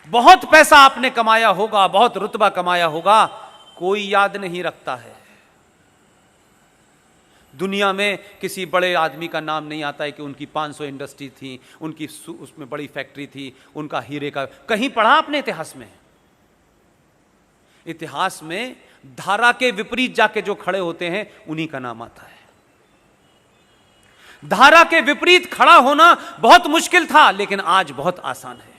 बहुत पैसा आपने कमाया होगा, बहुत रुतबा कमाया होगा, कोई याद नहीं रखता है। दुनिया में किसी बड़े आदमी का नाम नहीं आता है कि उनकी 500 इंडस्ट्री थी, उनकी उसमें बड़ी फैक्ट्री थी, उनका हीरे का कहीं पढ़ा आपने इतिहास में? इतिहास में धारा के विपरीत जाके जो खड़े होते हैं उन्हीं का नाम आता है। धारा के विपरीत खड़ा होना बहुत मुश्किल था, लेकिन आज बहुत आसान है।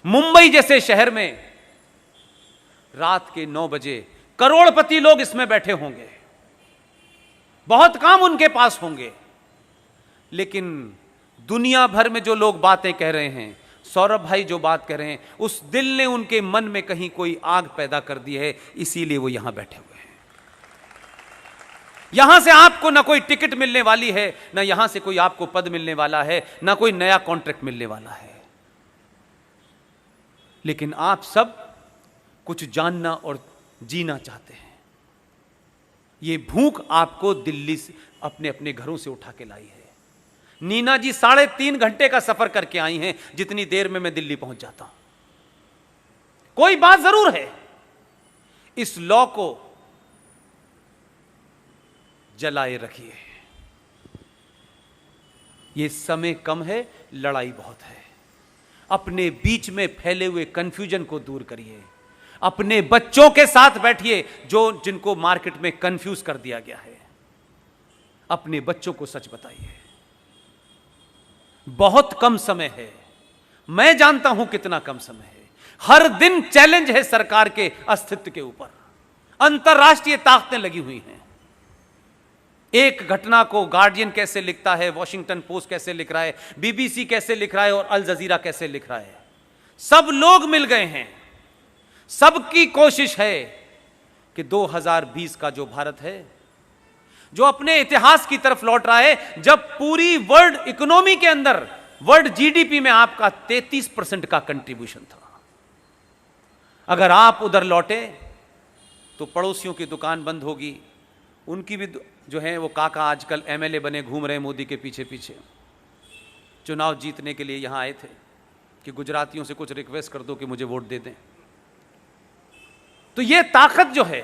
मुंबई जैसे शहर में रात के 9 बजे करोड़पति लोग इसमें बैठे होंगे, बहुत काम उनके पास होंगे, लेकिन दुनिया भर में जो लोग बातें कह रहे हैं, सौरभ भाई जो बात कह रहे हैं, उस दिल ने उनके मन में कहीं कोई आग पैदा कर दी है, इसीलिए वो यहां बैठे हुए हैं। यहां से आपको ना कोई टिकट मिलने वाली है, ना यहां से कोई आपको पद मिलने वाला है, ना कोई नया कॉन्ट्रैक्ट मिलने वाला है, लेकिन आप सब कुछ जानना और जीना चाहते हैं। ये भूख आपको दिल्ली से अपने अपने घरों से उठा के लाई है। नीना जी 3.5 घंटे का सफर करके आई हैं, जितनी देर में मैं दिल्ली पहुंच जाता हूं। कोई बात जरूर है, इस लॉ को जलाए रखिए। यह समय कम है, लड़ाई बहुत है। अपने बीच में फैले हुए कंफ्यूजन को दूर करिए। अपने बच्चों के साथ बैठिए जिनको मार्केट में कंफ्यूज कर दिया गया है। अपने बच्चों को सच बताइए। बहुत कम समय है, मैं जानता हूं कितना कम समय है। हर दिन चैलेंज है सरकार के अस्तित्व के ऊपर। अंतरराष्ट्रीय ताकतें लगी हुई हैं। एक घटना को गार्डियन कैसे लिखता है, वॉशिंगटन पोस्ट कैसे लिख रहा है, बीबीसी कैसे लिख रहा है और अल जजीरा कैसे लिख रहा है। सब लोग मिल गए हैं। सबकी कोशिश है कि 2020 का जो भारत है, जो अपने इतिहास की तरफ लौट रहा है, जब पूरी वर्ल्ड इकोनॉमी के अंदर, वर्ल्ड जीडीपी में आपका 33% का कंट्रीब्यूशन था। अगर आप उधर लौटे तो पड़ोसियों की दुकान बंद होगी। उनकी भी जो है वो काका आजकल एमएलए बने घूम रहे मोदी के पीछे पीछे। चुनाव जीतने के लिए यहां आए थे कि गुजरातियों से कुछ रिक्वेस्ट कर दो कि मुझे वोट दे दें। तो ये ताकत जो है,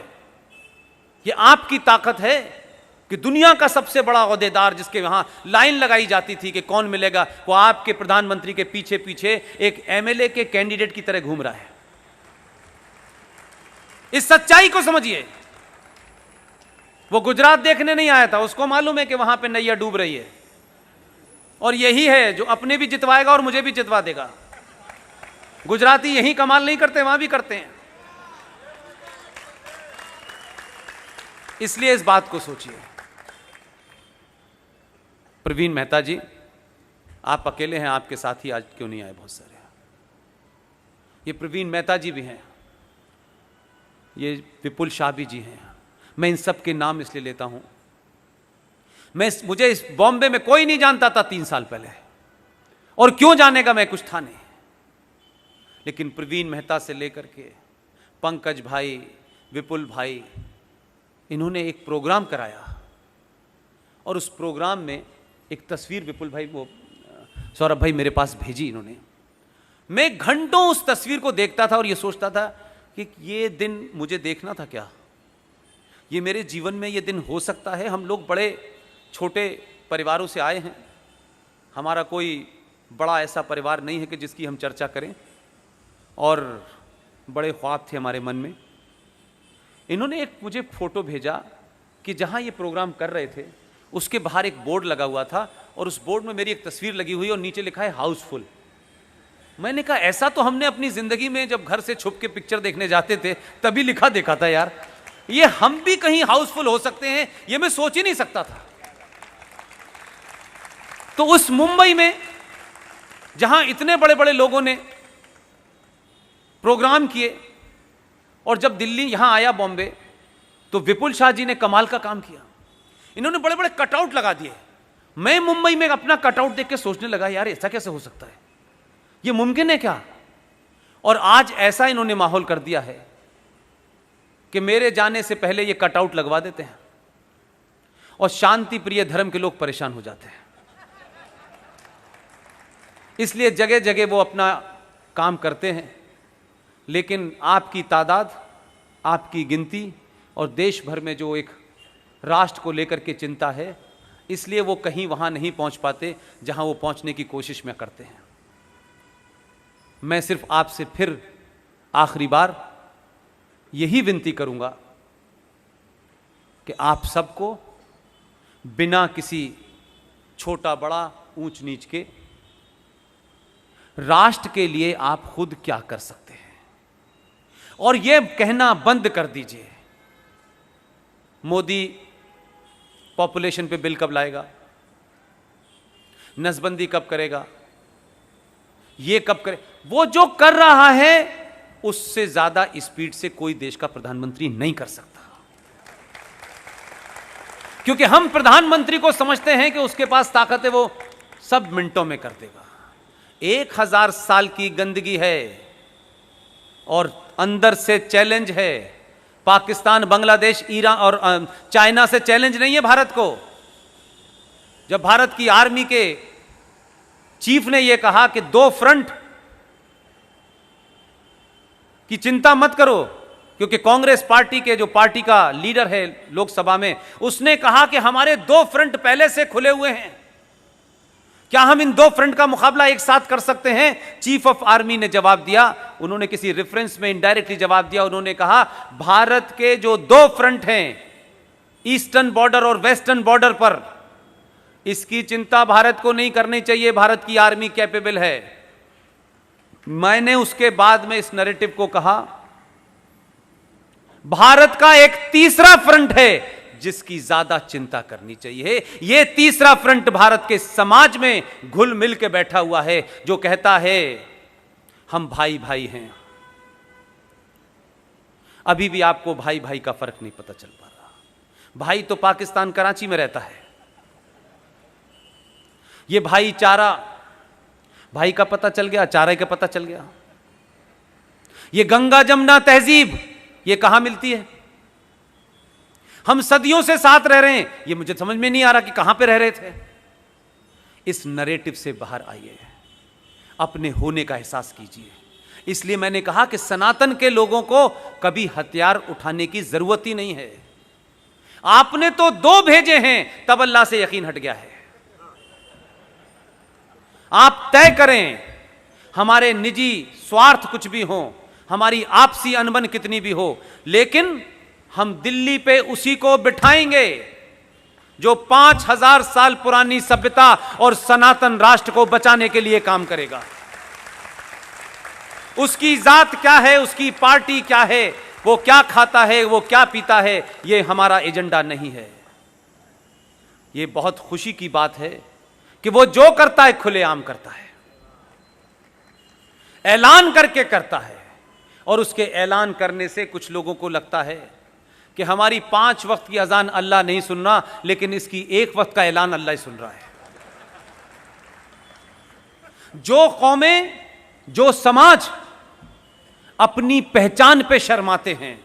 ये आपकी ताकत है कि दुनिया का सबसे बड़ा ओहदेदार, जिसके यहां लाइन लगाई जाती थी कि कौन मिलेगा, वो आपके प्रधानमंत्री के पीछे पीछे एक एमएलए के कैंडिडेट की तरह घूम रहा है। इस सच्चाई को समझिए। वो गुजरात देखने नहीं आया था, उसको मालूम है कि वहां पे नैया डूब रही है, और यही है जो अपने भी जितवाएगा और मुझे भी जितवा देगा। गुजराती यही कमाल नहीं करते, वहां भी करते हैं। इसलिए इस बात को सोचिए। प्रवीण मेहता जी, आप अकेले हैं, आपके साथी आज क्यों नहीं आए? बहुत सारे। ये प्रवीण मेहता जी भी हैं, ये विपुल शाबी जी हैं। मैं इन सब के नाम इसलिए लेता हूं, मुझे इस बॉम्बे में कोई नहीं जानता था 3 साल पहले, और क्यों जानेगा, मैं कुछ था नहीं। लेकिन प्रवीण मेहता से लेकर के पंकज भाई, विपुल भाई, इन्होंने एक प्रोग्राम कराया, और उस प्रोग्राम में एक तस्वीर विपुल भाई, वो सौरभ भाई मेरे पास भेजी इन्होंने। मैं घंटों उस तस्वीर को देखता था और ये सोचता था कि ये दिन मुझे देखना था क्या? ये मेरे जीवन में ये दिन हो सकता है? हम लोग बड़े छोटे परिवारों से आए हैं, हमारा कोई बड़ा ऐसा परिवार नहीं है कि जिसकी हम चर्चा करें, और बड़े ख्वाब थे हमारे मन में। इन्होंने एक मुझे फोटो भेजा कि जहां ये प्रोग्राम कर रहे थे उसके बाहर एक बोर्ड लगा हुआ था, और उस बोर्ड में मेरी एक तस्वीर लगी हुई और नीचे लिखा है हाउसफुल। मैंने कहा ऐसा तो हमने अपनी जिंदगी में जब घर से छुप के पिक्चर देखने जाते थे तभी लिखा देखा था यार, ये हम भी कहीं हाउसफुल हो सकते हैं, ये मैं सोच ही नहीं सकता था। तो उस मुंबई में जहां इतने बड़े बड़े लोगों ने प्रोग्राम किए, और जब दिल्ली यहां आया बॉम्बे, तो विपुल शाह जी ने कमाल का काम किया। इन्होंने बड़े बड़े कटआउट लगा दिए। मैं मुंबई में अपना कटआउट देख के सोचने लगा, यार ऐसा कैसे हो सकता है, ये मुमकिन है क्या? और आज ऐसा इन्होंने माहौल कर दिया है कि मेरे जाने से पहले ये कटआउट लगवा देते हैं, और शांति प्रिय धर्म के लोग परेशान हो जाते हैं। इसलिए जगह जगह वो अपना काम करते हैं, लेकिन आपकी तादाद, आपकी गिनती और देश भर में जो एक राष्ट्र को लेकर के चिंता है, इसलिए वो कहीं वहाँ नहीं पहुँच पाते जहाँ वो पहुँचने की कोशिश में करते हैं। मैं सिर्फ आपसे फिर आखिरी बार यही विनती करूँगा कि आप सबको बिना किसी छोटा बड़ा ऊंच नीच के राष्ट्र के लिए आप खुद क्या कर सकते हैं, और यह कहना बंद कर दीजिए मोदी पॉपुलेशन पे बिल कब लाएगा, नसबंदी कब करेगा, ये कब करे। वो जो कर रहा है उससे ज्यादा स्पीड से कोई देश का प्रधानमंत्री नहीं कर सकता, क्योंकि हम प्रधानमंत्री को समझते हैं कि उसके पास ताकत है, वो सब मिनटों में कर देगा। 1000 साल की गंदगी है और अंदर से चैलेंज है। पाकिस्तान, बांग्लादेश, ईरान और चाइना से चैलेंज नहीं है भारत को। जब भारत की आर्मी के चीफ ने यह कहा कि 2 फ्रंट की चिंता मत करो, क्योंकि कांग्रेस पार्टी के जो पार्टी का लीडर है लोकसभा में, उसने कहा कि हमारे 2 फ्रंट पहले से खुले हुए हैं, क्या हम इन 2 फ्रंट का मुकाबला एक साथ कर सकते हैं। चीफ ऑफ आर्मी ने जवाब दिया, उन्होंने किसी रेफरेंस में इनडायरेक्टली जवाब दिया, उन्होंने कहा भारत के जो 2 फ्रंट हैं, ईस्टर्न बॉर्डर और वेस्टर्न बॉर्डर पर, इसकी चिंता भारत को नहीं करनी चाहिए, भारत की आर्मी कैपेबल है। मैंने उसके बाद में इस नैरेटिव को कहा, भारत का एक तीसरा फ्रंट है जिसकी ज्यादा चिंता करनी चाहिए। यह तीसरा फ्रंट भारत के समाज में घुल मिल के बैठा हुआ है, जो कहता है हम भाई भाई हैं। अभी भी आपको भाई भाई का फर्क नहीं पता चल पा रहा। भाई तो पाकिस्तान कराची में रहता है, यह भाईचारा, भाई का पता चल गया, चारे का पता चल गया। यह गंगा जमुना तहजीब, यह कहां मिलती है। हम सदियों से साथ रह रहे हैं, यह मुझे समझ में नहीं आ रहा कि कहां पे रह रहे थे। इस नैरेटिव से बाहर आइए, अपने होने का एहसास कीजिए। इसलिए मैंने कहा कि सनातन के लोगों को कभी हथियार उठाने की जरूरत ही नहीं है। आपने तो 2 भेजे हैं, तब अल्लाह से यकीन हट गया है। आप तय करें, हमारे निजी स्वार्थ कुछ भी हो, हमारी आपसी अनबन कितनी भी हो, लेकिन हम दिल्ली पे उसी को बिठाएंगे जो 5000 साल पुरानी सभ्यता और सनातन राष्ट्र को बचाने के लिए काम करेगा। उसकी जात क्या है, उसकी पार्टी क्या है, वो क्या खाता है, वो क्या पीता है, ये हमारा एजेंडा नहीं है। ये बहुत खुशी की बात है कि वो जो करता है खुलेआम करता है, ऐलान करके करता है। और उसके ऐलान करने से कुछ लोगों को लगता है कि हमारी 5 वक्त की अजान अल्लाह नहीं सुन रहा, लेकिन इसकी 1 वक्त का ऐलान अल्लाह ही सुन रहा है। जो कौमें, जो समाज अपनी पहचान पे शर्माते हैं,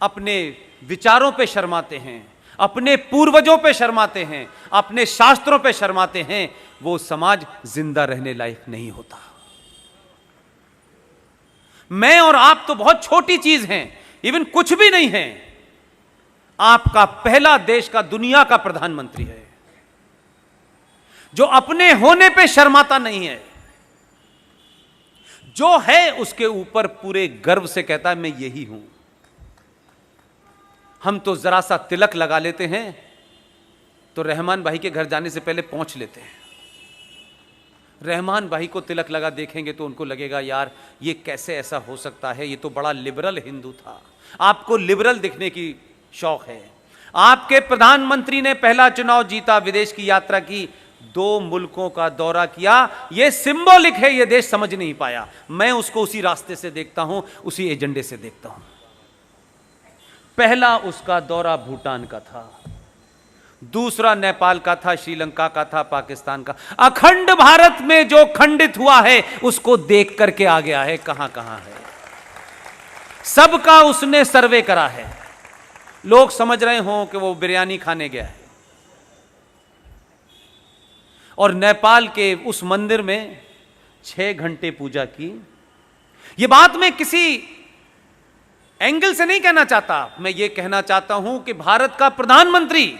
अपने विचारों पे शर्माते हैं, अपने पूर्वजों पे शर्माते हैं, अपने शास्त्रों पे शर्माते हैं, वो समाज जिंदा रहने लायक नहीं होता। मैं और आप तो बहुत छोटी चीज हैं, इवन कुछ भी नहीं है। आपका पहला देश का, दुनिया का प्रधानमंत्री है जो अपने होने पे शर्माता नहीं है, जो है उसके ऊपर पूरे गर्व से कहता है मैं यही हूं। हम तो जरा सा तिलक लगा लेते हैं तो रहमान भाई के घर जाने से पहले पहुंच लेते हैं। रहमान भाई को तिलक लगा देखेंगे तो उनको लगेगा यार ये कैसे ऐसा हो सकता है, ये तो बड़ा लिबरल हिंदू था। आपको लिबरल दिखने की शौक है। आपके प्रधानमंत्री ने पहला चुनाव जीता, विदेश की यात्रा की, 2 मुल्कों का दौरा किया। यह सिंबॉलिक है, यह देश समझ नहीं पाया। मैं उसको उसी रास्ते से देखता हूं, उसी एजेंडे से देखता हूं। पहला उसका दौरा भूटान का था, दूसरा नेपाल का था, श्रीलंका का था, पाकिस्तान का। अखंड भारत में जो खंडित हुआ है उसको देख करके आ गया है कहां कहां है। सबका उसने सर्वे करा है। लोग समझ रहे हों कि वो बिरयानी खाने गया है, और नेपाल के उस मंदिर में 6 घंटे पूजा की। यह बात मैं किसी एंगल से नहीं कहना चाहता, मैं यह कहना चाहता हूं कि भारत का प्रधानमंत्री